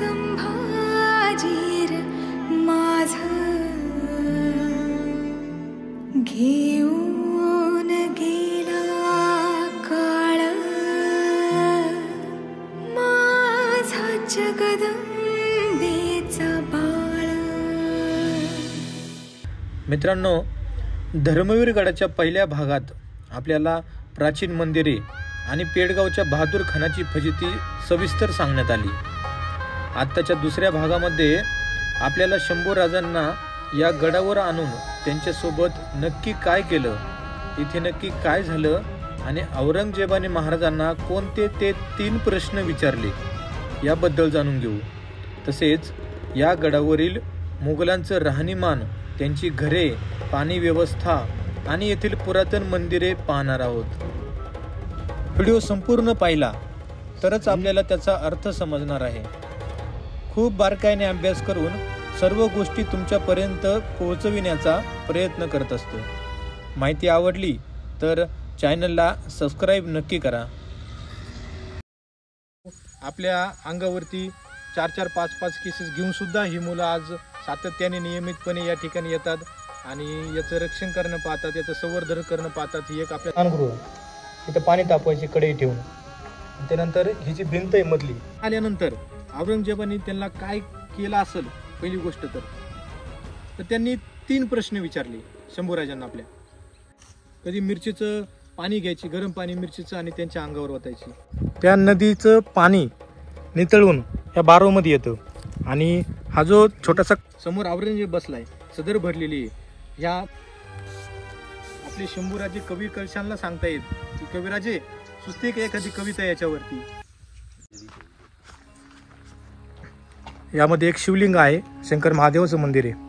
संभाजीर माझ घेऊन गेला काळ माझा जगदंबेचा बाळ। मित्रांनो, धर्मवीर गडाच्या पहिल्या भागात आपल्याला प्राचीन मंदिरे आणि पेडगावच्या बहादूर खानाची फजिती सविस्तर सांगण्यात आली। आत्ताच्या दुसऱ्या भागामध्ये आपल्याला शंभू राजांना या गडावर आणून त्यांच्यासोबत नक्की काय केलं, इथे नक्की काय झालं आणि औरंगजेबाने महाराजांना कोणते ते 3 प्रश्न विचारले याबद्दल जाणून घेऊ। तसेच या गडावरील मुघलांचं राहणीमान, त्यांची घरे, पाणी व्यवस्था आणि येथील पुरातन मंदिरे पाहणार आहोत। व्हिडिओ संपूर्ण पाहिला तरच आपल्याला त्याचा अर्थ समजणार आहे। खूप बारकाईने अभ्यास करून सर्व गोष्टी तुमच्यापर्यंत पोहोचविण्याचा प्रयत्न करत असतो। माहिती आवडली तर चॅनलला सबस्क्राईब नक्की करा। आपल्या अंगावरती 4-4, 5-5 केसेस घेऊन सुद्धा ही मुलं आज सातत्याने नियमितपणे या ठिकाणी येतात आणि याचं रक्षण करणं पाहतात, याचं संवर्धन करणं पाहतात। ही एक आपल्या स्नानगृह, इथं पाणी तापवायची कढई ठेवून, त्यानंतर ही जी भिंत आहे मधली आल्यानंतर औरंगजेबाने त्यांना काय केलं असेल पहिली गोष्ट तर त्यांनी 3 प्रश्न विचारले शंभूराजांना आपल्या। कधी मिरचीचं पाणी घ्यायची, गरम पाणी मिरचीचं, आणि त्यांच्या अंगावर ओतायची। त्या नदीचं पाणी नितळून या बारोमध्ये येतं आणि हा जो छोटासा समोर औरंगजेब बसलाय, सदर भरलेली आहे। ह्या आपले शंभूराजे कवी कलशांना सांगता येत की कविराजे सुचते का एखादी कविता याच्यावरती। यामध्ये एक शिवलिंग आहे, शंकर महादेवाचं मंदिर आहे।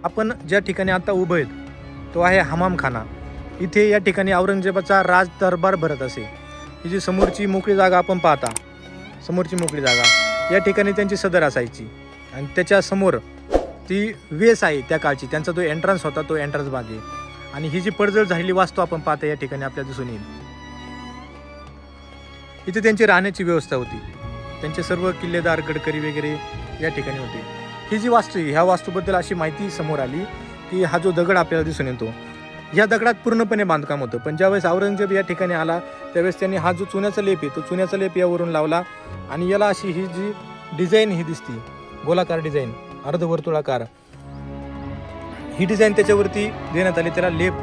आपण ज्या ठिकाणी आता उभे आहेत तो आहे हमामखाना। इथे या ठिकाणी औरंगजेबाचा राज दरबार भरत असे। ही जी समोरची मोकळी जागा आपण पाहता, समोरची मोकळी जागा, या ठिकाणी त्यांची सदर असायची आणि त्याच्या समोर ती वेस आहे त्या काळची, त्यांचा जो एंट्रन्स होता तो एंट्रन्स भाग आहे। आणि ही जी पडझड झालेली वास्तू आपण पाहता या ठिकाणी आपल्याला दिसून येईल। इथे त्यांची राहण्याची व्यवस्था होती, त्यांचे सर्व किल्लेदार गडकरी वगैरे या ठिकाणी होते। ही जी वास्तू आहे, ह्या वास्तूबद्दल अशी माहिती समोर आली की हा जो दगड आपल्याला दिसून येतो, या दगडात पूर्णपणे बांधकाम होतं। पण ज्यावेळेस औरंगजेब या ठिकाणी आला त्यावेळेस त्यांनी हा जो चुन्याचा लेप आहे तो चुन्याचा लेप यावरून लावला आणि याला अशी ही जी डिझाईन ही दिसती, गोलाकार डिझाईन, अर्धवर्तुळाकार, ही डिझाईन त्याच्यावरती देण्यात आली, त्याला लेप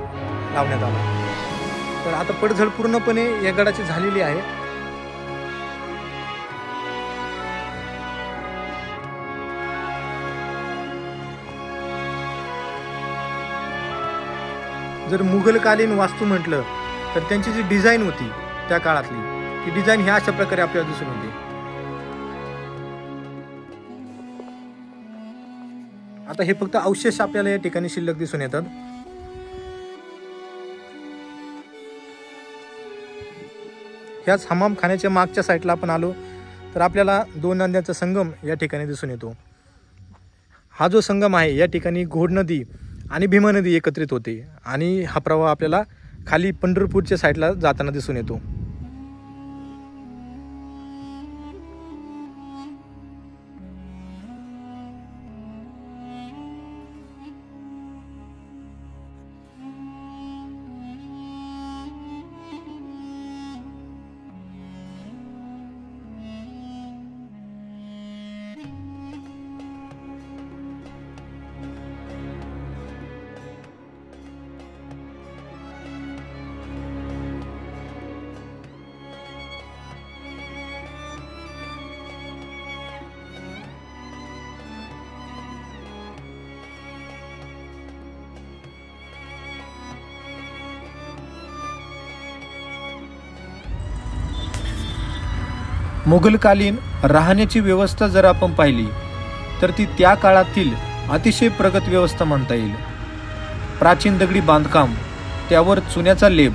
लावण्यात आला। तर आता पडझड पूर्णपणे या गडाची झालेली आहे। जर मुघलकालीन वास्तू म्हटलं तर त्यांची जी डिझाईन होती त्या काळातली, ती डिझाईन ह्या अशा प्रकारे आपल्याला दिसून येते। आता हे फक्त अवशेष आपल्याला या ठिकाणी शिल्लक दिसून येतात। ह्याच हमामखान्याच्या मागच्या साईडला आपण आलो तर आपल्याला 2 नद्यांचा संगम या ठिकाणी दिसून येतो। हा जो संगम आहे या ठिकाणी घोड नदी आणि भीमा नदी एकत्रित होते आणि हा प्रवाह आपल्याला खाली पंढरपूरच्या साईडला जाताना दिसून येतो। मुघलकालीन राहण्याची व्यवस्था जर आपण पाहिली तर ती त्या काळातील अतिशय प्रगत व्यवस्था म्हणता येईल। प्राचीन दगडी बांधकाम, त्यावर चुन्याचा लेप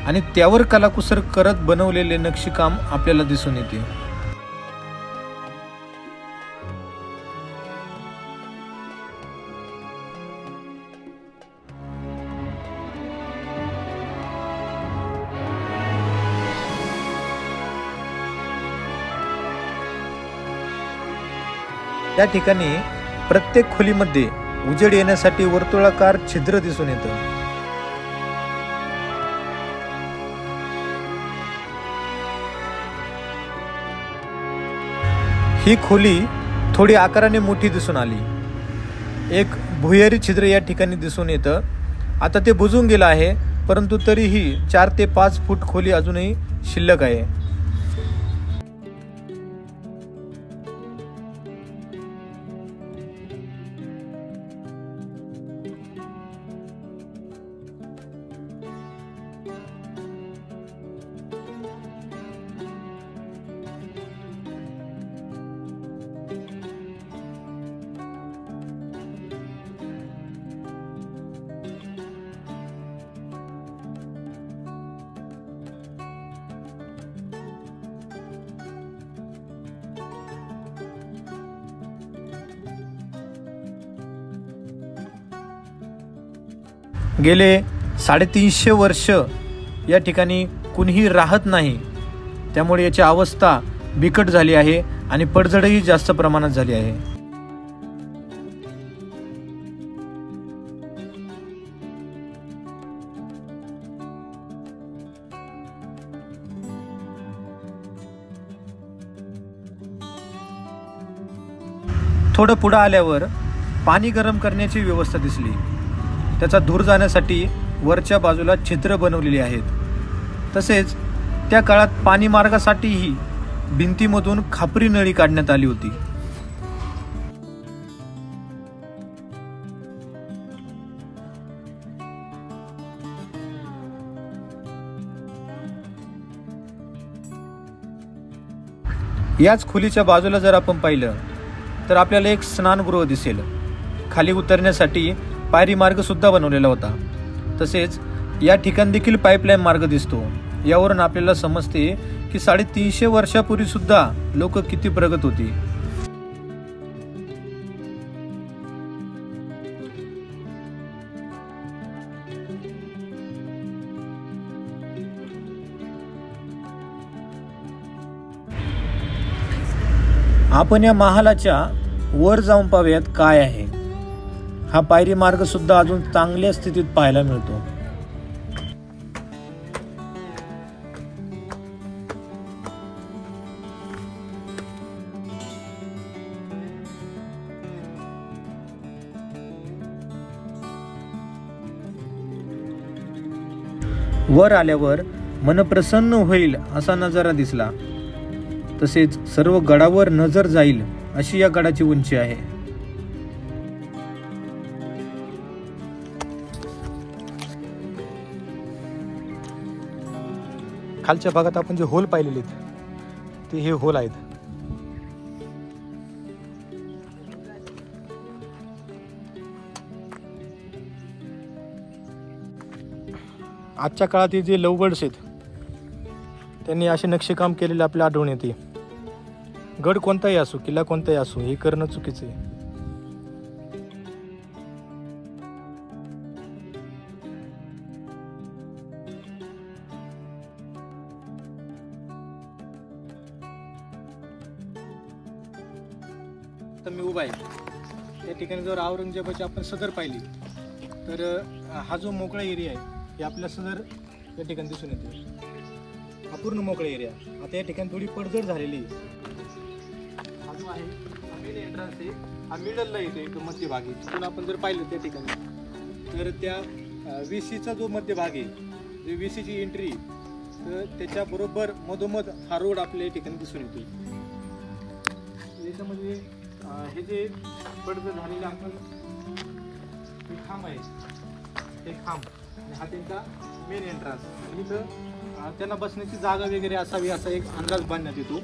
आणि त्यावर कलाकुसर करत बनवलेले नक्षीकाम आपल्याला दिसून येते. या ठिकाणी प्रत्येक खोलीमध्ये उजेड येण्यासाठी वर्तुळाकार छिद्र दिसून येतं. ही खोली थोडी आकाराने मोठी दिसून आली. एक भुयारी छिद्र या ठिकाणी दिसून येतं. आता ते बुजून गेलं आहे, परंतु तरीही 4 ते 5 फूट खोली अजूनही शिल्लक आहे. गेले 350 वर्ष या ठिकाणी कुणीही राहत नाही, त्यामुळे याची अवस्था बिकट झाली आहे आणि पडझडही जास्त प्रमाणात झाली आहे. थोडं पुढं आल्यावर पाणी गरम करण्याची व्यवस्था दिसली. त्याचा धूर जाण्यासाठी वरच्या बाजूला छिद्र बनवलेली आहेत. तसेच त्या काळात पाणी मार्गासाठीही भिंतीमधून खापरी नळी काढण्यात आली होती. याच खोलीच्या बाजूला जर आपण पाहिलं तर आपल्याला एक स्नानगृह दिसेल. खाली उतरण्यासाठी पायरी मार्ग सुद्धा बनवलेला होता. तसेच या ठिकाणी देखील पाईपलाईन मार्ग दिसतो. यावरून आपल्याला समजते की 350 वर्षापूर्वी सुद्धा लोक किती प्रगत होती. आपण या महालाच्या वर जाऊन पाहूयात काय आहे. हा पायरी मार्ग सुद्धा अजून चांगल्या स्थितीत पाहायला मिळतो. वर आल्यावर मन प्रसन्न होईल असा नजारा दिसला. तसेच सर्व गडावर नजर जाईल अशी या गडाची उंची आहे. खालच्या भागात आपण जे होल पाहिलेले ते हे होल आहेत. आजच्या काळात जे लवगड्स आहेत त्यांनी असे नक्षीकाम केलेले आपल्याला आढळून येते. गड कोणताही असो, किल्ला कोणताही असो, हे करणं चुकीचं आहे. तर मी उभा आहे त्या ठिकाणी जर औरंगजेबाची आपण सदर पाहिली तर हा जो मोकळा एरिया आहे हे आपल्या सदर या ठिकाणी दिसून येतो. हा पूर्ण मोकळा एरिया. आता या ठिकाणी थोडी पडझड झालेली आहे. हा जो आहे हा मेन एंट्रन्स आहे, हा मिडलला येतो एक मध्यभागी. तिथून आपण जर पाहिलं त्या ठिकाणी तर त्या VCचा जो मध्यभाग आहे, जे VCची एंट्री, तर त्याच्या बरोबर मधोमध हा रोड आपल्या या ठिकाणी दिसून येतो. याच्यामध्ये हे जे पडझड झालेले आपण हे खांब आहे, हे खांब आणि हा त्यांचा मेन एंट्रन्स. इथं त्यांना बसण्याची जागा वगैरे असावी असा एक अंदाज बांधण्यात येतो.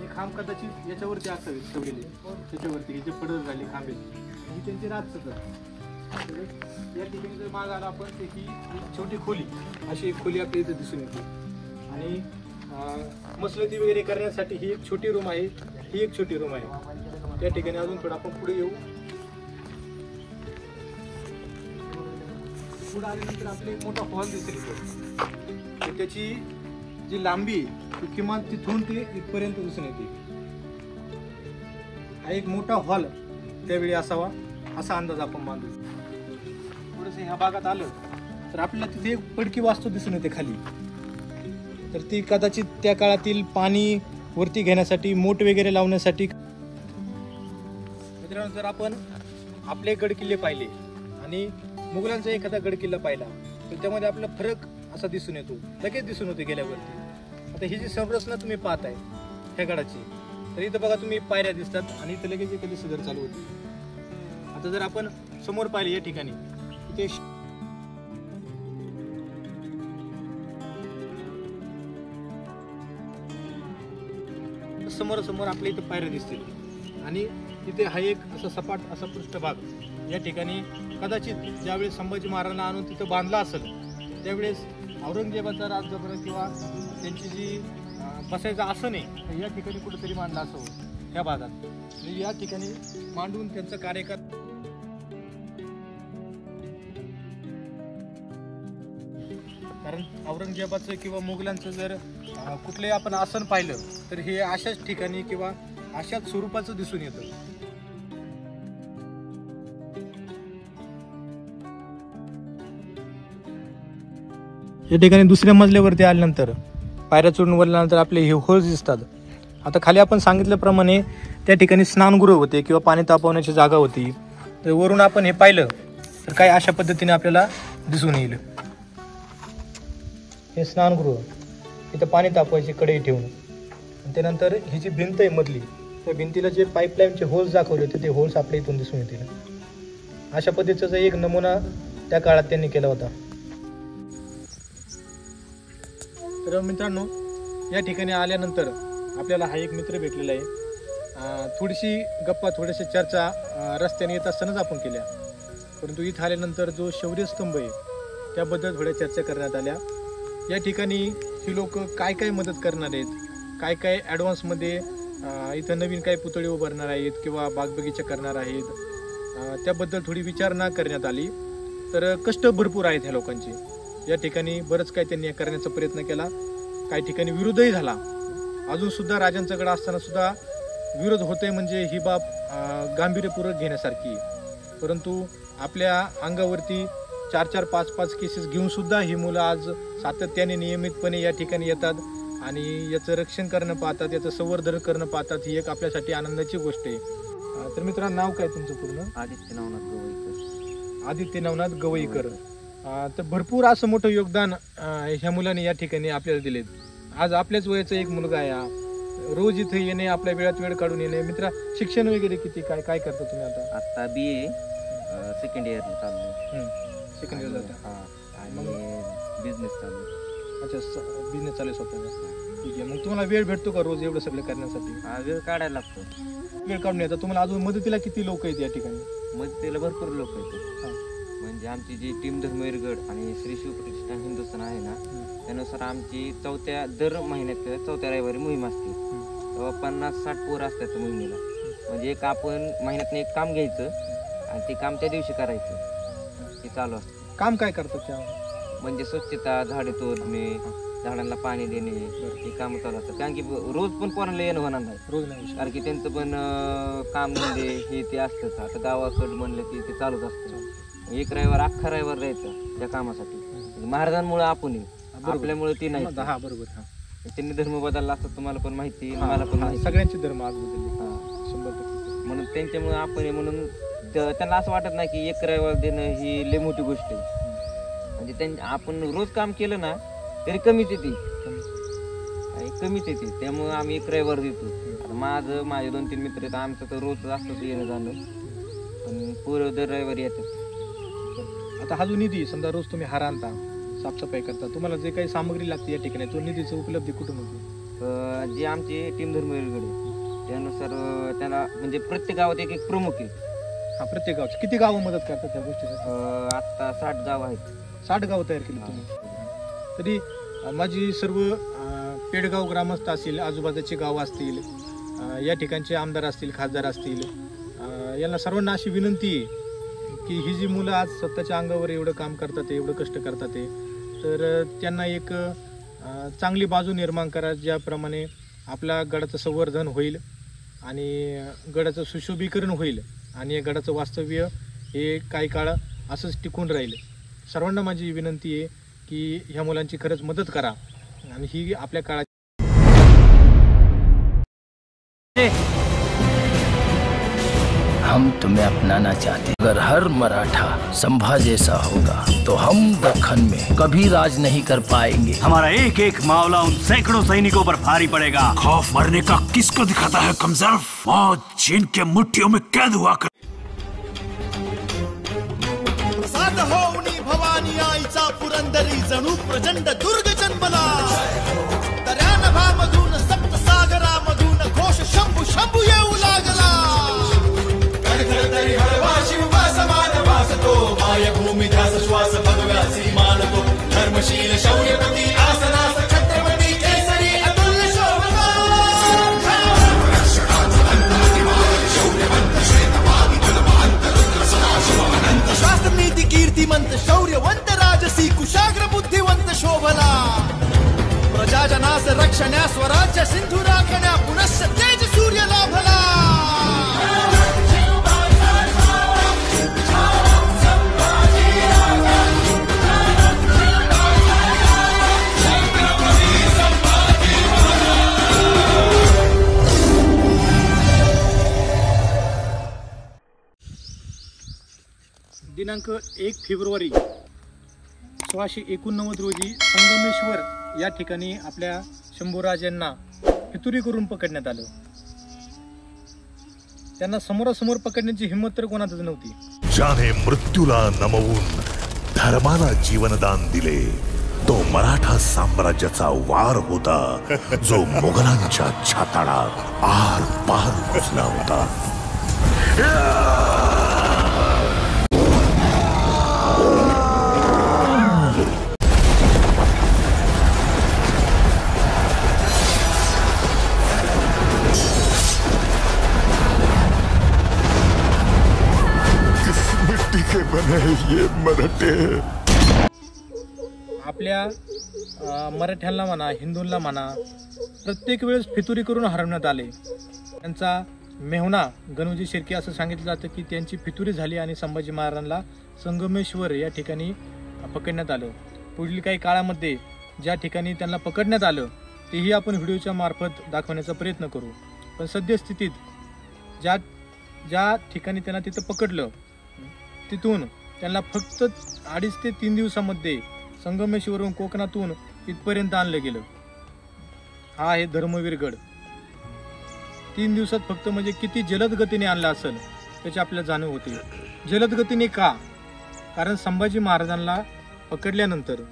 हे खांब कदाचित याच्यावरती असावे ठेवलेले, त्याच्यावरती हे जे पडझड झाले खांब आहेत, ही त्यांची राजसदर. या ठिकाणी जर माग आला आपण तर ही एक छोटी खोली, अशी एक खोली आपल्या इथे दिसून येते. आणि मसलती वगैरे करण्यासाठी ही एक छोटी रूम आहे, ही एक छोटी रूम आहे. या ठिकाणी अजून थोडं आपण पुढे येऊ. पुढे आल्यानंतर आपले एक मोठा हॉल दिसेल इथे. त्याची जी लांबी ती किमान तिथून ते इथपर्यंत दिसून येते. हा एक मोठा हॉल त्यावेळी असावा असा अंदाज आपण बांधू. थोडंसं ह्या भागात आलं तर आपल्याला तिथे एक पडकी वास्तू दिसून येते खाली. तर ती कदाचित त्या काळातील पाणी वरती घेण्यासाठी, मोठ वगैरे लावण्यासाठी. मित्रांनो, जर आपण आपले गडकिल्ले पाहिले आणि मुघलांचा एखादा गडकिल्ला पाहिला तर त्यामध्ये आपल्याला फरक असा दिसून येतो, लगेच दिसून होते गेल्यावरती. आता ही जी संरचना तुम्ही पाहताय ह्या गडाची, तर इथं बघा तुम्ही पायऱ्या दिसतात आणि इथं लगेच एखादी सदर चालू होती. आता जर आपण समोर पाहिले या ठिकाणी इथे समोर समोर आपल्या इथं पायऱ्या दिसतील आणि इथे हा एक असा सपाट असा पृष्ठभाग. या ठिकाणी कदाचित ज्यावेळेस संभाजी महाराजांना आणून तिथं बांधला असेल त्यावेळेस औरंगजेबाचा राजदरबार किंवा त्यांची जी बसायचं आसन आहे या ठिकाणी कुठेतरी मांडलं असावं ह्या भागात. म्हणजे या ठिकाणी मांडून त्यांचं कार्यकाळ. कारण औरंगजेबाचं किंवा मुघलांचं जर कुठलंही आपण आसन पाहिलं तर हे अशाच ठिकाणी किंवा अशाच स्वरूपाचं दिसून येतं. या ठिकाणी दुसऱ्या मजल्यावरती आल्यानंतर पायऱ्या चढून वरल्यानंतर आपले हे होल्स दिसतात. आता खाली आपण सांगितल्याप्रमाणे त्या ठिकाणी स्नानगृह होते किंवा पाणी तापवण्याची जागा होती. तर वरून आपण हे पाहिलं तर काय अशा पद्धतीने आपल्याला दिसून येईल. हे स्नानगृह, इथं पाणी तापवायची कढई ठेवून. त्यानंतर ही जी भिंत आहे मधली, त्या भिंतीला जे पाईपलाईनचे होल्स दाखवले होते ते होल्स आपल्या इथून दिसून येतील. अशा पद्धतीचा एक नमुना त्या काळात त्यांनी केला होता. तर मित्रांनो, या ठिकाणी आल्यानंतर आपल्याला हा एक मित्र भेटलेला आहे. थोडीशी गप्पा, थोडीशी चर्चा रस्त्याने येत असतानाच आपण केल्या. परंतु इथं आल्यानंतर जो शौर्यस्तंभ आहे त्याबद्दल थोड्या चर्चा करण्यात आल्या. या ठिकाणी ही लोक काय काय मदत करणार आहेत, काय काय ॲडव्हान्समध्ये इथं नवीन काय पुतळे उभारणार आहेत किंवा बागबगीचा करणार आहेत, त्याबद्दल थोडी विचारणा करण्यात आली. तर कष्ट भरपूर आहेत ह्या लोकांचे. या ठिकाणी बरंच काय त्यांनी करण्याचा प्रयत्न केला. काही ठिकाणी विरोधही झाला. अजूनसुद्धा राजांचा गड असताना सुद्धा विरोध होते, म्हणजे ही बाब गांभीर्यपूर्वक घेण्यासारखी. परंतु आपल्या अंगावरती 4-4, 5-5 केसेस घेऊन सुद्धा ही मुलं आज सातत्याने नियमितपणे या ठिकाणी येतात आणि याचं रक्षण करणं पाहतात, याचं संवर्धन करणं पाहतात. ही एक आपल्यासाठी आनंदाची गोष्ट आहे. तर मित्रांनो, नाव काय तुमचं पूर्ण? आदित्य नवनाथ गवईकर. आदित्य नवनाथ गवईकर. तर भरपूर असं मोठं योगदान ह्या मुलांनी या ठिकाणी आपल्याला दिले. आज आपल्याच वयाचा एक मुलगा आहे हा. रोज इथे येणे, आपल्या वेळात वेळ काढून येणे. मित्रा, शिक्षण वगैरे किती, काय काय करता तुम्ही आता? आता BA सेकंड इयरला चालू. सेकंड इयर जाता. आणि बिझनेस चालू. अच्छा, बिझनेस चालू स्वतःचा. ठीक आहे. मग तुम्हाला वेळ भेटतो का रोज एवढं सगळं करण्यासाठी? हा, वेळ काढायला लागतो. वेळ काढून येतात. तुम्हाला अजून मदतीला किती लोक आहेत या ठिकाणी? मदतीला भरपूर लोक आहेत. म्हणजे आमची जी टीम धर्मवीर गड आणि श्री शिवप्रतिष्ठान हिंदुस्थान आहे ना, त्यानुसार आमची दर महिन्यात 4थ्या रविवारी मोहीम असते. तेव्हा 50-60 पोरं असतात मोहिमेला. म्हणजे एक आपण महिन्यातनं एक काम घ्यायचं आणि ते काम त्या दिवशी करायचं. ते चालू असतं. काम काय करतात त्या? म्हणजे स्वच्छता, झाडे तोडणे, झाडांना पाणी देणे, हे काम चालू असतात. कारण की रोज पण पोरांना येणं होणार नाही. रोज नाही, कारण की त्यांचं पण काम म्हणजे हे ते असतंच. आता गावाकडं म्हणलं की ते चालूच असतं. एक रविवार, अख्खा रविवार राहायचं त्या कामासाठी. महाराजांमुळे आपण आपल्यामुळे ती नाही. हा, बरोबर. त्यांनी धर्म बदलला असता, तुम्हाला पण माहिती, मला पण माहिती. सगळ्यांचे धर्म आज बदलले. 100%. म्हणून त्यांच्यामुळे आपण, म्हणून त्यांना असं वाटत नाही की एक रविवार देणं ही लय मोठी गोष्ट आहे. म्हणजे आपण रोज काम केलं ना तरी कमीच येते. त्यामुळे आम्ही एक रविवार देतो. आता माझे 2-3 मित्र आहेत. आमचं तर रोज असतं येणं जाणं, पण पोरं दर रविवारी येतात. आता हा जो निधी, समजा रोज तुम्ही हार आणता, साफसफाई करता, तुम्हाला जे काही सामग्री लागते या ठिकाणी, तो निधीची उपलब्धी कुठून होते? जे आमची टीम धर्मवीर गड त्यानुसार त्याला म्हणजे प्रत्येक गावात एक प्रमुख आहे. हा, प्रत्येक गावचं. किती गावं मदत करतात त्या गोष्टीसाठी? आता 60 गाव आहेत. 60 गावं तयार केली तुम्ही. तरी माझी सर्व पेडगाव ग्रामस्थ असतील, आजूबाजूचे गाव असतील, या ठिकाणचे आमदार असतील, खासदार असतील, यांना सर्वांना अशी विनंती आहे की ही जी मुलं आज स्वतःच्या अंगावर एवढं काम करतात, एवढं कष्ट करतात, तर त्यांना एक चांगली बाजू निर्माण करा, ज्याप्रमाणे आपल्या गडाचं संवर्धन होईल आणि गडाचं सुशोभीकरण होईल आणि या गडाचं वास्तव्य हे काही काळ असंच टिकून राहील. सर्वांना माझी विनंती आहे की ह्या मुलांची खरंच मदत करा आणि ही आपल्या काळात. हम तुम्हें अपनाना चाहते, अगर हर मराठा संभा जैसा होगा तो हम दक्खन में कभी राज नहीं कर पाएंगे. हमारा एक एक मामला उन सैकड़ों सैनिकों पर भारी पड़ेगा. खौफ मरने का किसको दिखाता है कमजोर? मौत जिनके मुट्ठियों में कैद हुआ कर. प्रसाद होऊनी भवानी आईचा पुरंदरी जणू प्रचंड दुर्ग जन्मला. तऱ्यानभामधून सप्तसागरामधून घोष शंभू शंभू येऊ लागला. भूमि ध्यास श्वास भगव्यासी मानतो. धर्मशील शौर्यपती आसनास छत्रपती केसरी अतुल्य शोभा. शास्त्र नीती कीर्तिमंत शौर्यवंत राजसी कुशाग्र बुद्धिवंत शोभला. प्रजाजनास रक्षण्या स्वराज्य सिंधू राखण्या पुनश्च तेज सूर्य लाभला. दिनांक 1 फेब्रुवारी 1689 रोजी संगमेश्वर या ठिकाणी आपल्या शंभूराजांना फितुरी करून पकडण्यात आलं. त्यांना समोरासमोर पकडण्याची हिंमत तर कोणातच नव्हती. ज्याने मृत्यूला नमवून धर्माला जीवनदान दिले तो मराठा साम्राज्याचा वार होता, जो मुघलांच्या छाताळा आर पार घुसला होता. के बने ये मराठे. आपल्या मराठ्यांना म्हणा, हिंदूंना म्हणा, प्रत्येक वेळेस फितुरी करून हरवण्यात आले. त्यांचा मेहुणा गणोजी शिर्के असं सांगितलं जातं की त्यांची फितुरी झाली आणि संभाजी महाराजांना संगमेश्वर या ठिकाणी पकडण्यात आलं. पुढील काही काळामध्ये ज्या ठिकाणी त्यांना पकडण्यात आलं तेही आपण व्हिडिओच्या मार्फत दाखवण्याचा प्रयत्न करू. पण सद्यस्थितीत ज्या ठिकाणी त्यांना तिथं पकडलं तिथून त्यांना फक्त 2.5 ते 3 दिवसामध्ये संगमेश्वरून कोकणातून इथपर्यंत आणलं गेलं. हा आहे धर्मवीर गड. 3 दिवसात फक्त, म्हणजे किती जलद गतीने आणला असेल त्याची आपल्याला जाणीव होते. जलद गतीने का? कारण संभाजी महाराजांना पकडल्यानंतर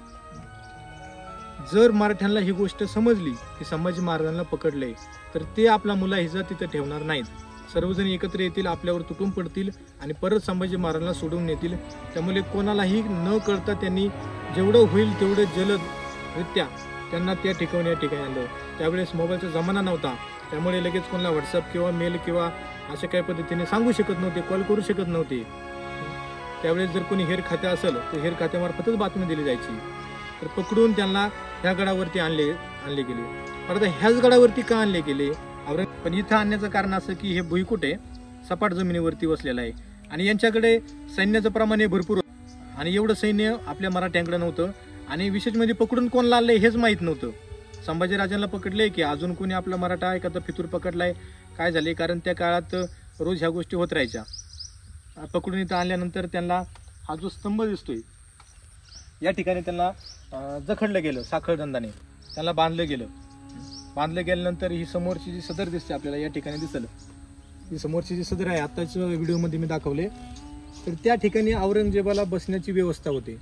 जर मराठ्यांना ही गोष्ट समजली की संभाजी महाराजांना पकडलंय तर ते आपला मुलाहिजा तिथं ठेवणार नाहीत. सर्वजण एकत्र येतील, आपल्यावर तुटून पडतील आणि परत संभाजी महाराजांना सोडून नेतील. त्यामुळे कोणालाही न कळता त्यांनी जेवढं होईल तेवढं जलदरित्या त्यांना त्या ठिकाणी आणलं. त्यावेळेस मोबाईलचा जमाना नव्हता, त्यामुळे लगेच कोणाला व्हॉट्सअप किंवा मेल किंवा अशा काही पद्धतीने सांगू शकत नव्हते, कॉल करू शकत नव्हते. त्यावेळेस जर कोणी हेर खाते असेल तर हेर खात्यामार्फतच बातमी दिली जायची. तर पकडून त्यांना ह्या गडावरती आणले गेले. परत ह्याच गडावरती का आणले गेले? पण इथं आणण्याचं कारण असं की हे भुईकोट आहे, सपाट जमिनीवरती वसलेलं आहे आणि यांच्याकडे सैन्याचं प्रमाण भरपूर आणि एवढं सैन्य आपल्या मराठ्यांकडे नव्हतं. आणि विशेष म्हणजे पकडून कोण लावलंय हेच माहीत नव्हतं. संभाजीराजांना पकडले की अजून कोणी आपला मराठा एखादा फितूर पकडलाय काय झाले, कारण त्या काळात रोज ह्या गोष्टी होत राहायच्या. पकडून इथं आणल्यानंतर त्यांना हा जो स्तंभ दिसतोय या ठिकाणी त्यांना जखडलं गेलं, साखळदंडाने त्यांना बांधलं गेलं. बांधलं गेल्यानंतर ही समोरची जी सदर दिसते आपल्याला या ठिकाणी दिसलं, ही समोरची जी सदर आहे आताच्या व्हिडिओमध्ये मी दाखवले, तर त्या ठिकाणी औरंगजेबाला बसण्याची व्यवस्था होते.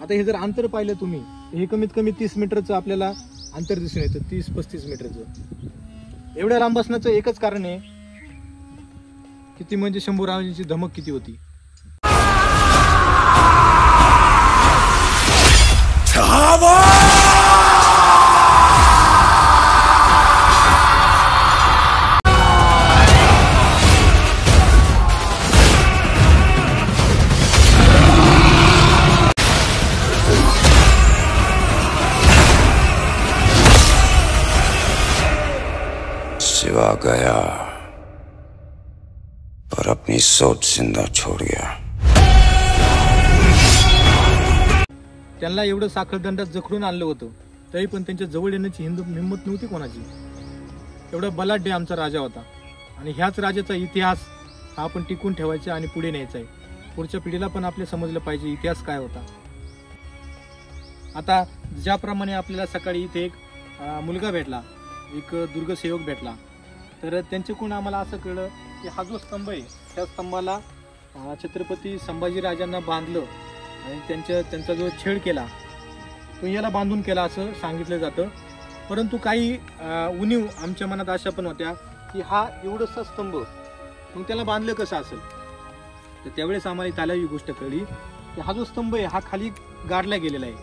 आता हे जर अंतर पाहिलं तुम्ही, हे कमीत कमी 30 मीटरचं आपल्याला अंतर दिसून येतं, 30-35 मीटरचं. एवढ्या लांब बसण्याचं एकच कारण आहे किती म्हणजे शंभूराजांची धमक किती होती. शिवा गया पर अपनी सोच जिंदा छोड़ गया. त्यांना एवढं साखळदंडात जखडून आणलं होतं तरी पण त्यांच्या जवळ येण्याची हिंमत नव्हती कोणाची. एवढा बलाढ्य आमचा राजा होता आणि ह्याच राजाचा इतिहास हा आपण टिकून ठेवायचा आणि पुढे न्यायचा आहे. पुढच्या पिढीला पण आपले समजलं पाहिजे इतिहास काय होता. आता ज्याप्रमाणे आपल्याला सकाळी इथे एक मुलगा भेटला, एक दुर्गसेवक भेटला, तर त्यांच्याकडून आम्हाला असं कळलं की हा जो स्तंभ आहे त्या स्तंभाला छत्रपती संभाजीराजांना बांधलं आणि त्यांचा जो छेड केला तो याला बांधून केला असं सांगितलं जातं. परंतु काही उणीव आमच्या मनात अशा पण होत्या की हा एवढंसा स्तंभ मग त्याला बांधलं कसं असेल. तर त्यावेळेस आम्हाला त्याला ही गोष्ट कळली की हा जो स्तंभ आहे हा खाली गाडला गेलेला आहे.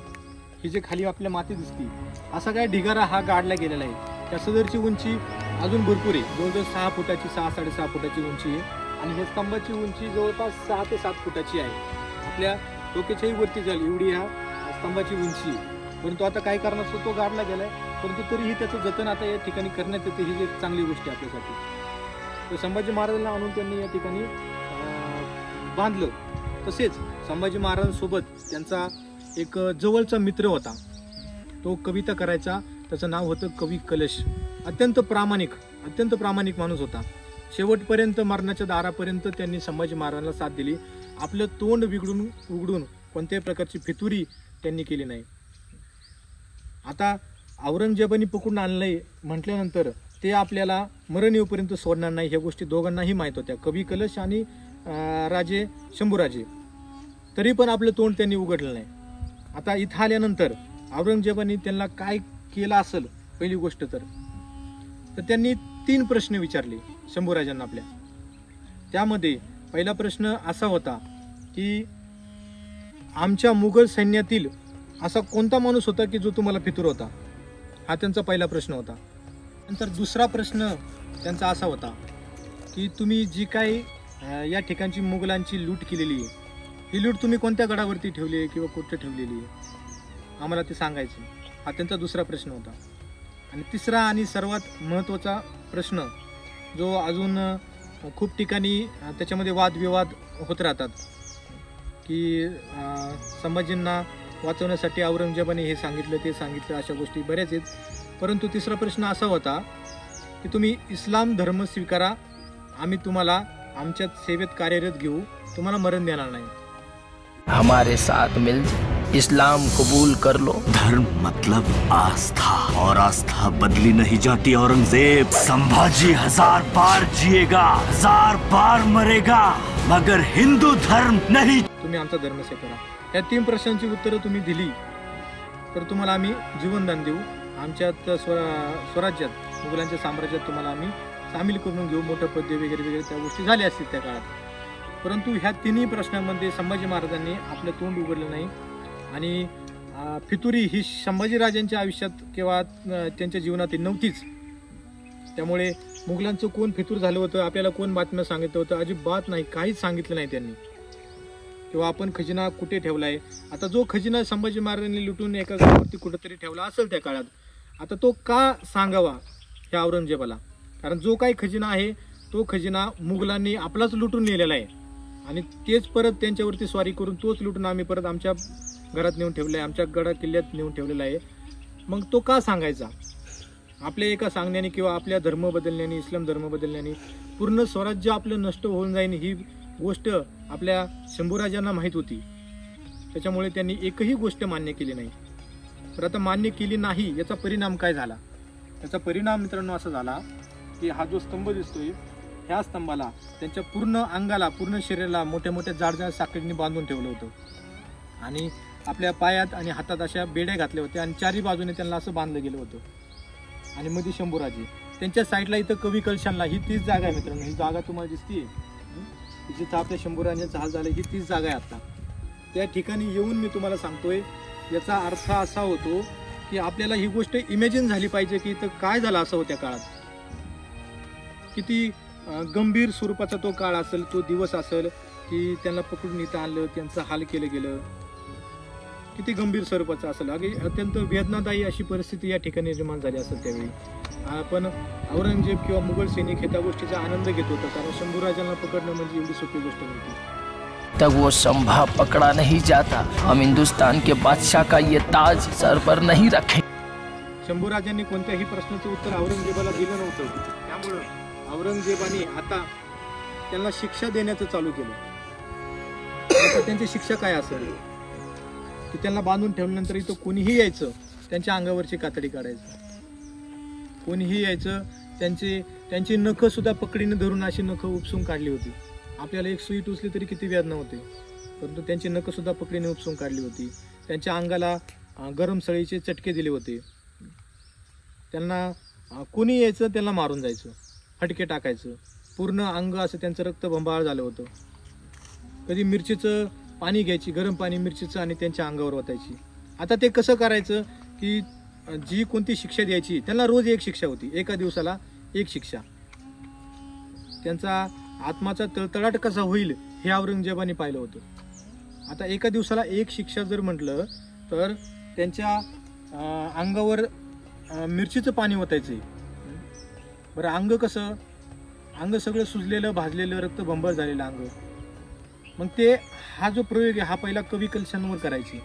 ही जे खाली आपल्या माती दिसती असा काय ढिगारा हा गाडला गेलेला आहे. त्या सदरची उंची अजून भरपूर आहे, जवळजवळ 6 फुटाची 6-6.5 फुटाची उंची आहे आणि हे स्तंभाची उंची जवळपास 6 ते 7 फुटाची आहे. आपल्या डोक्याच्याही वरती झाली एवढी ह्या स्तंभाची उंची आहे. परंतु आता काय कारणास्तव तो गाडला गेलाय, परंतु तरीही त्याचं जतन आता या ठिकाणी करण्यात येते. ही एक चांगली गोष्ट आहे आपल्यासाठी. तर संभाजी महाराजांना आणून त्यांनी या ठिकाणी बांधलं. तसेच संभाजी महाराजांसोबत त्यांचा एक जवळचा मित्र होता, तो कविता करायचा, त्याचं नाव होतं कवी कलश. अत्यंत प्रामाणिक माणूस होता. शेवटपर्यंत मरणाच्या दारापर्यंत त्यांनी संभाजी महाराजांना साथ दिली. आपलं तोंड उघडून कोणत्याही प्रकारची फितुरी त्यांनी केली नाही. आता औरंगजेबाने पकडून आणलंय म्हटल्यानंतर ते आपल्याला मरण येऊपर्यंत सोडणार नाही, ह्या गोष्टी दोघांनाही माहीत होत्या, कवी कलश आणि राजे शंभूराजे. तरी पण आपलं तोंड त्यांनी उघडलं नाही. आता इथं आल्यानंतर औरंगजेबाने त्यांना काय केलं असेल, पहिली गोष्ट तर त्यांनी 3 प्रश्न विचारले शंभूराजांना आपल्या. त्यामध्ये पहिला प्रश्न असा होता की आमच्या मुघल सैन्यातील असा कोणता माणूस होता की जो तुम्हाला फितूर होता, हा त्यांचा पहिला प्रश्न होता. नंतर दुसरा प्रश्न त्यांचा असा होता की तुम्ही जी काही या ठिकाणची मुघलांची लूट केलेली आहे, ही लूट तुम्ही कोणत्या गडावरती ठेवली आहे किंवा कुठे ठेवलेली आहे, आम्हाला ते सांगायचं. हा त्यांचा दुसरा प्रश्न होता. आणि तिसरा आणि सर्वात महत्त्वाचा प्रश्न जो अजून खूप ठिकाणी त्याच्यामध्ये वादविवाद होत राहतात की संभाजींना वाचवण्यासाठी औरंगजेबाने हे सांगितलं ते सांगितलं, अशा गोष्टी बऱ्याच आहेत. परंतु तिसरा प्रश्न असा होता की तुम्ही इस्लाम धर्म स्वीकारा, आम्ही तुम्हाला आमच्या सेवेत कार्यरत घेऊ, तुम्हाला मरण देणार नाही. हमारे साथ मिल इस्लाम कबूल कर लो. धर्म मतलब आस्था, और आस्था बदली नहीं जाती औरंगजेब. संभाजी 1000 बार जिएगा, 1000 बार मरेगा, मगर हिंदू धर्म नहीं. तुम्ही आमचा धर्म स्वीकारा. या 3 प्रश्नांची उत्तरं तुम्ही दिली तर तुम्हाला आम्ही जीवनदान देऊ, आमच्यात स्वराज्यात मुघलांच्या साम्राज्यात तुम्हाला आम्ही सामील करून घेऊ, मोठं पदवी वगैरे वगैरे त्या गोष्टी झाल्या असतील त्या काळात. परंतु ह्या 3ही प्रश्नांमध्ये संभाजी महाराजांनी आपलं तोंड उघडलं नाही. आणि फितुरी ही संभाजीराजांच्या आयुष्यात किंवा त्यांच्या जीवनात नव्हतीच. त्यामुळे मुघलांचं कोण फितूर झालं होतं, आपल्याला कोण बातम्या सांगितलं होतं, अजिबात नाही, काहीच सांगितलं नाही त्यांनी. किंवा आपण खजिना कुठे ठेवलाय, आता जो खजिना संभाजी महाराजांनी लुटून एका गावावरती कुठेतरी ठेवला असेल त्या काळात, आता तो का सांगावा ह्या औरंगजेबाला. कारण जो काही खजिना आहे तो खजिना मुघलांनी आपलाच लुटून नेलेला आहे आणि तेच परत त्यांच्यावरती स्वारी करून तोच लुटून आम्ही परत आमच्या घरात नेऊन ठेवलं आहे, आमच्या गडा किल्ल्यात नेऊन ठेवलेला आहे. मग तो का सांगायचा. आपल्या एका सांगण्याने किंवा आपल्या धर्म बदलण्याने, इस्लाम धर्म बदलण्याने पूर्ण स्वराज्य आपलं नष्ट होऊन जाईन ही गोष्ट आपल्या शंभूराजांना माहीत होती. त्याच्यामुळे त्यांनी एकही गोष्ट मान्य केली नाही. तर आता मान्य केली नाही याचा परिणाम काय झाला. याचा परिणाम मित्रांनो असा झाला की हा जो स्तंभ दिसतोय, ह्या स्तंभाला त्यांच्या पूर्ण अंगाला, पूर्ण शरीराला मोठ्या मोठ्या जाड साखळींनी बांधून ठेवलं होतं आणि आपल्या पायात आणि हातात अशा बेड्या घातल्या होत्या आणि 4ही बाजूने त्यांना असं बांधलं गेलं होतं. आणि मध्ये शंभूराजे त्यांच्या साईडला इथं कवी कलशांना, ही तीच जागा आहे मित्रांनो. ही जागा तुम्हाला दिसतीये, जिथं आपल्या शंभूराजांचा हाल झाला ही तीच जागा आहे आता. त्या ठिकाणी येऊन मी तुम्हाला सांगतोय, याचा अर्थ असा होतो की आपल्याला ही गोष्ट इमॅजिन झाली पाहिजे की इथं काय झालं असं त्या काळात. किती गंभीर स्वरूपाचा तो काळ असेल, तो दिवस असेल की त्यांना पकडून इथं आणलं, त्यांचं हाल केलं गेलं. किती गंभीर स्वरूपाचं असेल, अत्यंत वेदनादायी अशी परिस्थिती या ठिकाणी निर्माण झाली असेल त्यावेळी. पण औरंगजेब किंवा मुघल सैनिक हे त्या गोष्टीचा आनंद घेत होता, कारण शंभूराजांना पकडणं म्हणजे एवढी सोपी गोष्ट नव्हती. तक वो संभा पकड़ा नहीं जाता, हम हिंदुस्तान के बादशाह का ये ताज सर पर नहीं रखे. शंभूराजांनी कोणत्याही प्रश्नाचं उत्तर औरंगजेबाला दिलं नव्हतं. त्यामुळं औरंगजेबाने आता त्यांना शिक्षा देण्याचं चालू केलं. आता त्यांची शिक्षा काय असेल की त्यांना बांधून ठेवल्यानंतर इथं कोणीही यायचं, त्यांच्या अंगावरची कातडी काढायचं. कोणीही यायचं, त्यांची नखं सुद्धा पकडीने धरून अशी नखं उपसून काढली होती. आपल्याला एक सुई टोचली तरी किती वेदना होते, परंतु त्यांची नखं सुद्धा पकडीने उपसून काढली होती. त्यांच्या अंगाला गरम सळीचे चटके दिले होते. त्यांना कोणी यायचं त्यांना मारून जायचं, फटके टाकायचं. पूर्ण अंग असं त्यांचं रक्तबंबाळ झालं होतं. कधी मिरचीचं पाणी घ्यायची, गरम पाणी मिरचीचं, आणि त्यांच्या अंगावर ओतायची. आता ते कसं करायचं की जी कोणती शिक्षा द्यायची त्यांना रोज एक शिक्षा होती, एका दिवसाला एक शिक्षा. त्यांचा आत्माचा तळतळाट कसा होईल हे औरंगजेबाने पाहिलं होतं. आता एका दिवसाला एक शिक्षा जर म्हटलं तर त्यांच्या अंगावर मिरचीचं पाणी ओतायचं. बरं, अंग कसं, अंग सगळं सुजलेलं, भाजलेलं, रक्तबंबाळ झालेलं अंग. मग ते हा जो प्रयोग आहे हा पहिला कवी कलशांवर करायची.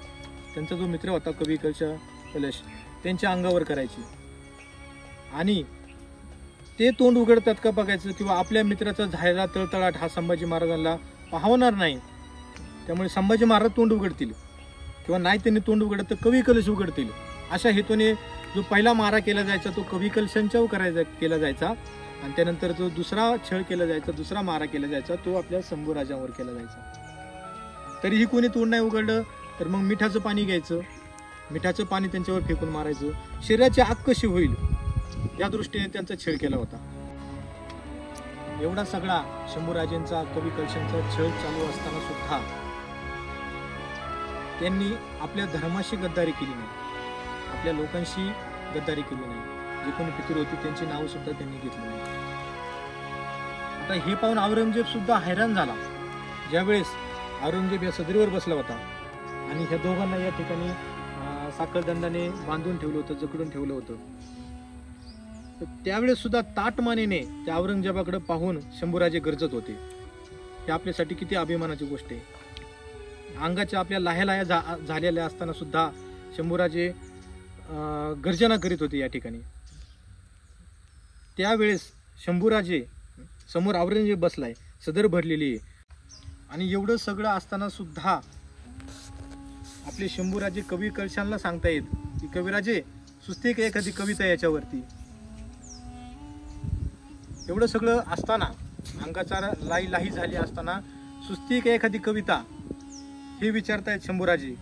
त्यांचा जो मित्र होता कवी कलश, त्यांच्या अंगावर करायची. आणि ते तोंड उघडतात का बघायचं, किंवा आपल्या मित्राचा झालेला तळतळाट हा संभाजी महाराजांना पाहवणार नाही. त्यामुळे संभाजी महाराज तोंड उघडतील, किंवा नाही त्यांनी तोंड उघडत तर कवी कलश उघडतील. अशा हेतूने जो पहिला मारा केला जायचा तो कवी कलशांच्यावर केला जायचा, आणि त्यानंतर जो दुसरा छळ केला जायचा, दुसरा मारा केला जायचा, तो आपल्या शंभूराजांवर केला जायचा. तरीही कोणी तोंड नाही उघडलं तर मग मिठाचं पाणी घ्यायचं, मिठाचं पाणी त्यांच्यावर फेकून मारायचं. शरीराची आग कशी होईल या दृष्टीने त्यांचा छळ केला होता. एवढा सगळा शंभूराजांचा, कवी कलशांचा छळ चालू असताना सुद्धा त्यांनी आपल्या धर्माशी गद्दारी केली नाही, आपल्या लोकांशी गद्दारी केली नाही. जे कोणी पितृ होती त्यांची नावं सुद्धा त्यांनी घेतली नाही. आता हे पाहून औरंगजेब सुद्धा हैराण झाला. ज्यावेळेस औरंगजेब या सदरीवर बसला होता आणि ह्या दोघांना या ठिकाणी साखळदंडाने बांधून ठेवलं होतं, जकडून ठेवलं होतं, तर त्यावेळेस सुद्धा ताटमानेने त्या औरंगजेबाकडे पाहून शंभूराजे गरजत होते. हे आपल्यासाठी किती अभिमानाची गोष्ट आहे. अंगाच्या आपल्या लाह्या झालेल्या असताना सुद्धा शंभूराजे गर्जना करीत होते या ठिकाणी. त्यावेळेस शंभूराजे समोर औरंगजेब बसलाय, सदर भरलेली आहे, आणि एवढं सगळं असताना सुद्धा आपले शंभूराजे कवी कलशांना सांगतायत की कविराजे सुचते का एखादी कविता याच्यावरती. एवढं सगळं असताना, अंगाचा लाही झाली असताना सुचते का एखादी कविता हे विचारतायत शंभूराजे.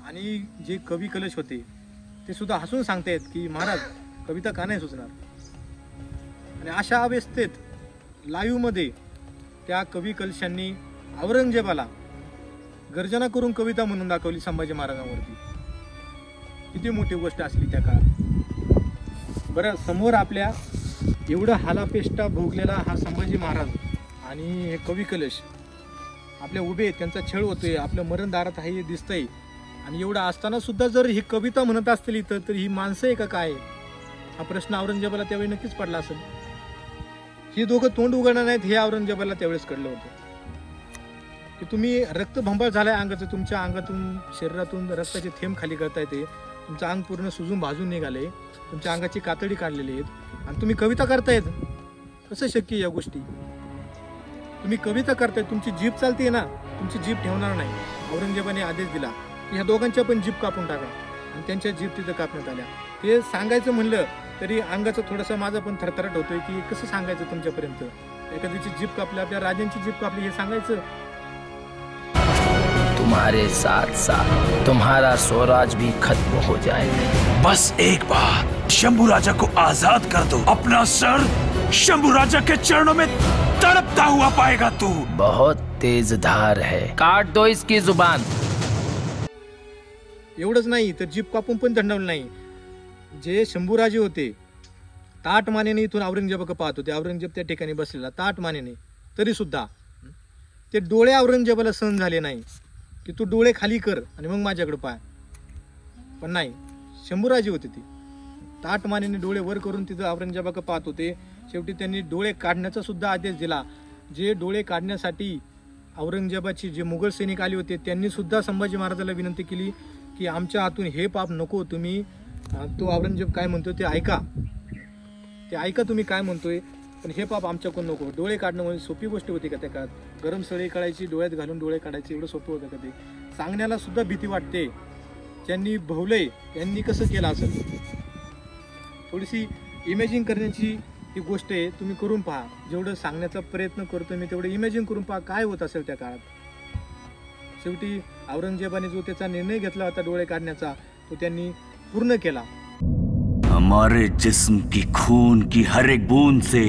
आणि जे कवी कलश होते ते सुद्धा हसून सांगतायत की महाराज कविता का नाही सुचणार. आणि अशा अवस्थेत लाईव्ह मध्ये त्या कवी कलशांनी औरंगजेबाला गर्जना करून कविता म्हणून दाखवली संभाजी महाराजांवरती. किती मोठी गोष्ट असली त्या काळात. बरं, समोर आपल्या एवढा हालापेष्टा भोगलेला हा संभाजी महाराज आणि हे कवी कलश आपल्या उभे, त्यांचा छळ होतोय, आपलं मरण दारात आहे हे दिसतंय. आणि एवढं असताना सुद्धा जर ही कविता म्हणत असतील इथं, तर ही माणसं आहे का काय, हा प्रश्न औरंगजेबाला त्यावेळी नक्कीच पडला असेल. ही दोघं तोंड उघडणार नाहीत हे औरंगजेबाला त्यावेळेस कळलं होतं की तुम्ही रक्तबंबाळ झालाय अंगाचं, तुमच्या अंगातून, शरीरातून रक्ताचे थेंब खाली करताय, ते तुमचं अंग पूर्ण सुजून भाजून निघाले, तुमच्या अंगाची कातडी काढलेली आहेत, आणि तुम्ही कविता करतायत. कसं शक्य या गोष्टी? तुम्ही कविता करताय, तुमची जीभ चालते ना, तुमची जीभ ठेवणार नाही. औरंगजेबाने आदेश दिला की ह्या दोघांच्या पण जीभ कापून टाका, आणि त्यांच्या जीभ तिथं कापण्यात आल्या. हे सांगायचं म्हणलं तरी अंगाचं थोडंसं माझं पण थरथराट होतोय की कसं सांगायचं तुमच्यापर्यंत. एखाद्याची जीभ कापली, आपल्या राजांची जीभ कापली, हे सांगायचं. तुम्हारे साथ साथ तुम्हारा स्वराज भी खत्म हो जाएगा. बस एक बार शंभू राजा को आजाद कर दो, अपना सर शंभू राजा के चरणों में तड़पता हुआ पाएगा तू। बहुत तेज धार है, काट दो इसकी जुबान। एवढंच नाही तर जीप कापून पण दंडवलं नाही। जे शंभूराजे होते ताट मानेने इथून औरंगजेबाकडे पाहत होते, औरंगजेब त्या ठिकाणी बसलेला ताट मानेने, तरी सुद्धा ते डोळे औरंगजेबाला सहन झाले नाही की तू डोळे खाली कर आणि मग माझ्याकडे पाय। पण नाही, शंभूराजे होते ते ताट मानेने डोळे वर करून तिथं औरंगजेबाकडे पाहत होते। शेवटी त्यांनी डोळे काढण्याचा सुद्धा आदेश दिला। जे डोळे काढण्यासाठी औरंगजेबाची जे मुघल सैनिक आले होते त्यांनी सुद्धा संभाजी महाराजाला विनंती केली की आमच्या हातून हे पाप नको, तुम्ही तो औरंगजेब काय म्हणतोय ते ऐका, तुम्ही काय म्हणतोय, पण हे पाप आमच्याकडून नको। डोळे काढणं म्हणजे सोपी गोष्ट होती का त्या काळात? गरम सळी काढायची, डोळ्यात घालून डोळे काढायचे, एवढं सोपं होतं का ते? सांगण्याला सुद्धा भीती वाटते। ज्यांनी भवलंय त्यांनी कसं केलं असेल? थोडीशी इमॅजिन करण्याची ही गोष्ट आहे, तुम्ही करून पहा। जेवढं सांगण्याचा प्रयत्न करतो मी तेवढं इमॅजिन करून पहा काय होत असेल त्या काळात। शेवटी औरंगजेबाने जो त्याचा निर्णय घेतला होता डोळे काढण्याचा, तो त्यांनी पूर्ण केला। हमारे जिस्म की खून की हर एक बूंद से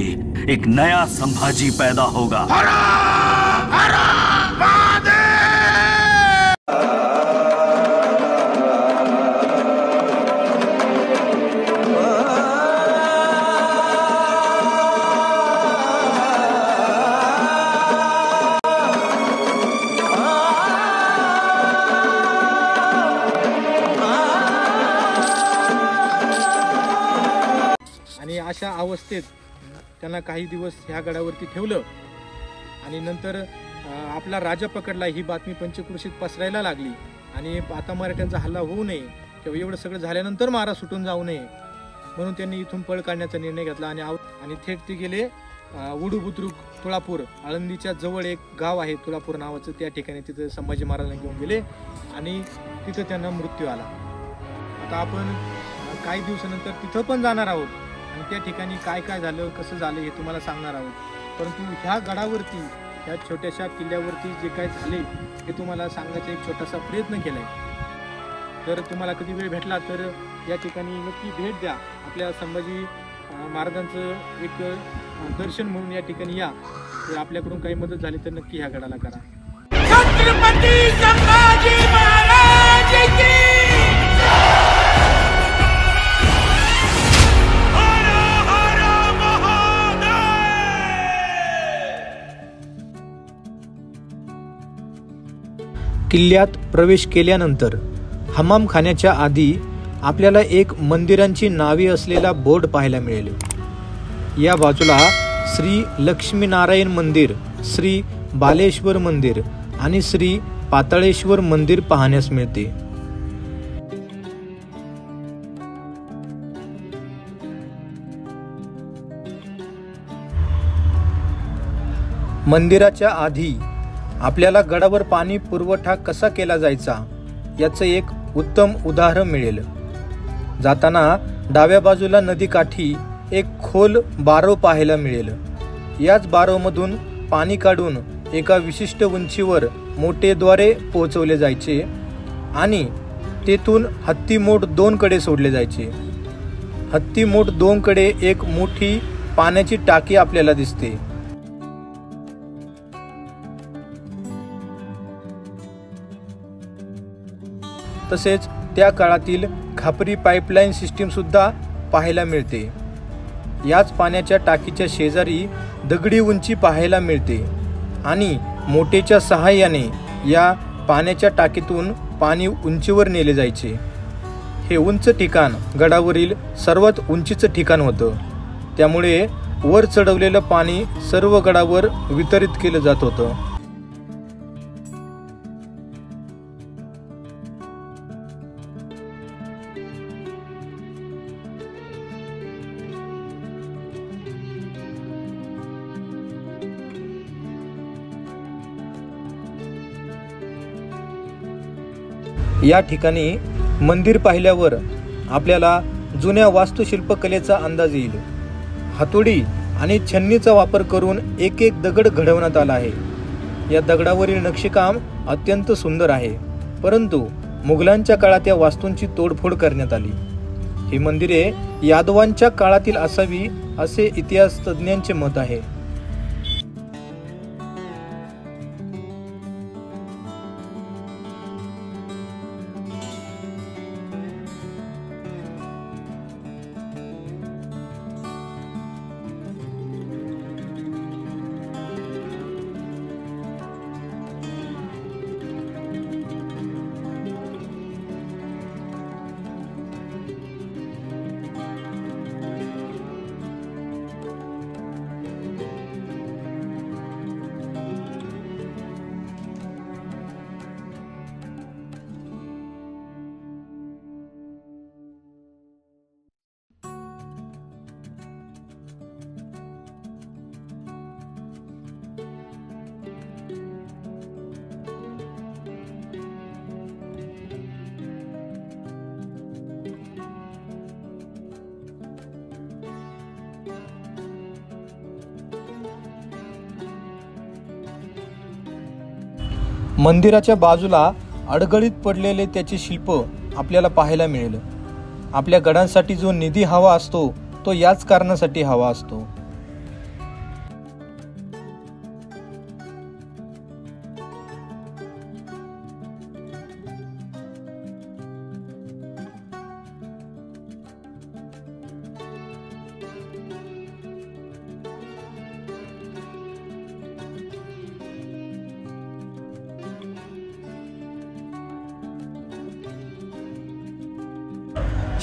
एक नया संभाजी पैदा होगा। आणि अशा अवस्थेत त्यांना काही दिवस ह्या गडावरती ठेवलं आणि नंतर आपला राजा पकडला। ही बातमी पंचक्रोशीत पसरायला लागली आणि आता मराठ्यांचा हल्ला होऊ नये किंवा एवढं सगळं झाल्यानंतर महाराज सुटून जाऊ नये म्हणून त्यांनी इथून पळ काढण्याचा निर्णय घेतला आणि थेट ते गेले वडू बुद्रुक तुळापूर, आळंदीच्या जवळ एक गाव आहे तुळापूर नावाचं, त्या ठिकाणी तिथं संभाजी महाराजांना घेऊन गेले आणि तिथं त्यांना मृत्यू आला। आता आपण काही दिवसानंतर तिथं पण जाणार आहोत आणि त्या ठिकाणी काय काय झालं, कसं झालं हे तुम्हाला सांगणार आहोत। परंतु ह्या गडावरती, ह्या छोट्याशा किल्ल्यावरती जे काय झाले हे तुम्हाला सांगायचा एक छोटासा प्रयत्न केलाय। जर तुम्हाला कधी वेळ भेटला तर या ठिकाणी नक्की भेट द्या। आपल्या संभाजी महाराजांचं एक दर्शन म्हणून या ठिकाणी या। जर आपल्याकडून काही मदत झाली तर नक्की ह्या गडाला करा। छत्रपती संभाजी महाराज की किल्ल्यात प्रवेश केल्यानंतर हमामखान्याच्या आधी आपल्याला एक मंदिरांची नावे असलेला बोर्ड पाहायला मिळेल। या बाजूला श्री लक्ष्मीनारायण मंदिर, श्री बालेश्वर मंदिर आणि श्री पाताळेश्वर मंदिर पाहण्यास मिळते। मंदिराच्या आधी आपल्याला गडावर पाणी पुरवठा कसा केला जायचा याचं एक उत्तम उदाहरण मिळेल। जाताना डाव्या बाजूला नदीकाठी एक खोल बारव पाहायला मिळेल। याच बारवमधून पाणी काढून एका विशिष्ट उंचीवर मोटेद्वारे पोहोचवले जायचे आणि तेथून हत्तीमोड 2 कडे सोडले जायचे। हत्तीमोड 2 कडे एक मोठी पाण्याची टाकी आपल्याला दिसते। तसेच त्या काळातील खापरी पाईपलाईन सिस्टीम सुद्धा पाहायला मिळते। याच पाण्याच्या टाकीच्या शेजारी दगडी उंची पाहायला मिळते आणि मोटेच्या सहाय्याने या पाण्याच्या टाकीतून पाणी उंचीवर नेले जायचे। हे उंच ठिकाण गडावरील सर्वात उंचीचं ठिकाण होतं, त्यामुळे वर चढवलेलं पाणी सर्व गडावर वितरित केलं जात होतं। या ठिकाणी मंदिर पाहिल्यावर आपल्याला जुन्या वास्तुशिल्पकलेचा अंदाज येईल। हातोडी आणि छन्नीचा वापर करून एक एक दगड घडवण्यात आला आहे। या दगडावरील नक्षीकाम अत्यंत सुंदर आहे, परंतु मुघलांच्या काळात या वास्तूंची तोडफोड करण्यात आली। ही मंदिरे यादवांच्या काळातील असावी असे इतिहास तज्ज्ञांचे मत आहे. मंदिराच्या बाजूला अडगळीत पडलेले त्याचे शिल्प आपल्याला पाहायला मिळेल. आपल्या गडांसाठी जो निधी हवा असतो तो याच कारणासाठी हवा असतो.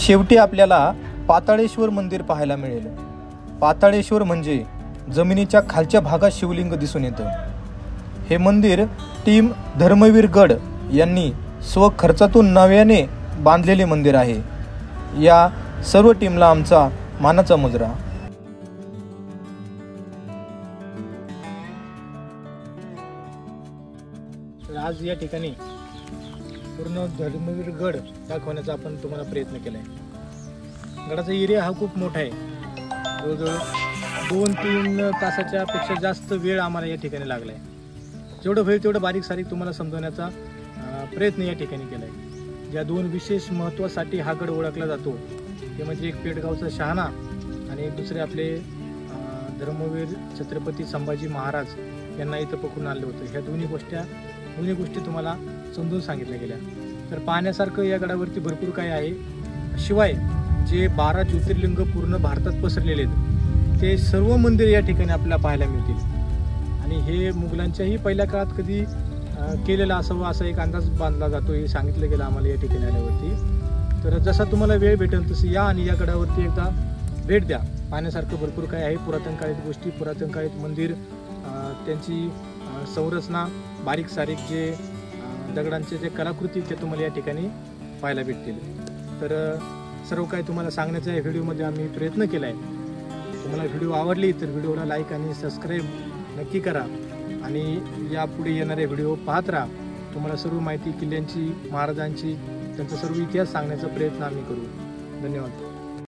शेवटी आपल्याला पाताळेश्वर मंदिर पाहायला मिळेल. पाताळेश्वर म्हणजे जमिनीच्या खालच्या भागात शिवलिंग दिसून येतं. हे मंदिर टीम धर्मवीर गड यांनी स्वखर्चातून नव्याने बांधलेले मंदिर आहे. या सर्व टीमला आमचा मानाचा मुजरा. आज या ठिकाणी पूर्ण धर्मवीर गड दाखवण्याचा आपण तुम्हाला प्रयत्न केला आहे. गडाचा एरिया हा खूप मोठा आहे. जवळजवळ 2-3 तासाच्या पेक्षा जास्त वेळ आम्हाला या ठिकाणी लागला आहे. जेवढं होईल तेवढं बारीक सारीक तुम्हाला समजवण्याचा प्रयत्न या ठिकाणी केला आहे. ज्या 2 विशेष महत्त्वासाठी हा गड ओळखला जातो ते म्हणजे एक पेडगावचा शहाणा आणि एक दुसरे आपले धर्मवीर छत्रपती संभाजी महाराज यांना इथं पकडून आणलं होतं. ह्या दोन्ही गोष्टी तुम्हाला समजून सांगितल्या गेल्या. तर पाहण्यासारखं या गडावरती भरपूर काय आहे. शिवाय जे 12 ज्योतिर्लिंग पूर्ण भारतात पसरलेले आहेत ते सर्व मंदिर या ठिकाणी आपल्याला पाहायला मिळतील. आणि हे मुघलांच्याही पहिल्या काळात कधी केलेलं असावं असा एक अंदाज बांधला जातो. हे सांगितलं गेलं आम्हाला या ठिकाणी आल्यावरती. तर जसा तुम्हाला वेळ भेटेल तसं या आणि या गडावरती एकदा भेट द्या. पाहण्यासारखं भरपूर काय आहे. पुरातन काळात गोष्टी, पुरातन काळात मंदिर, त्यांची संरचना, बारीक सारीक जे दगडांचे जे कलाकृती ते तुम्हाला या ठिकाणी पाहायला भेटतील. तर सर्व काही तुम्हाला सांगण्याचा या व्हिडिओमध्ये आम्ही प्रयत्न केला आहे. तुम्हाला व्हिडिओ आवडली तर व्हिडिओला लाईक आणि सबस्क्राईब नक्की करा आणि यापुढे येणारे व्हिडिओ पाहत राहा. तुम्हाला सर्व माहिती किल्ल्यांची, महाराजांची, त्यांचा सर्व इतिहास सांगण्याचा प्रयत्न आम्ही करू. धन्यवाद.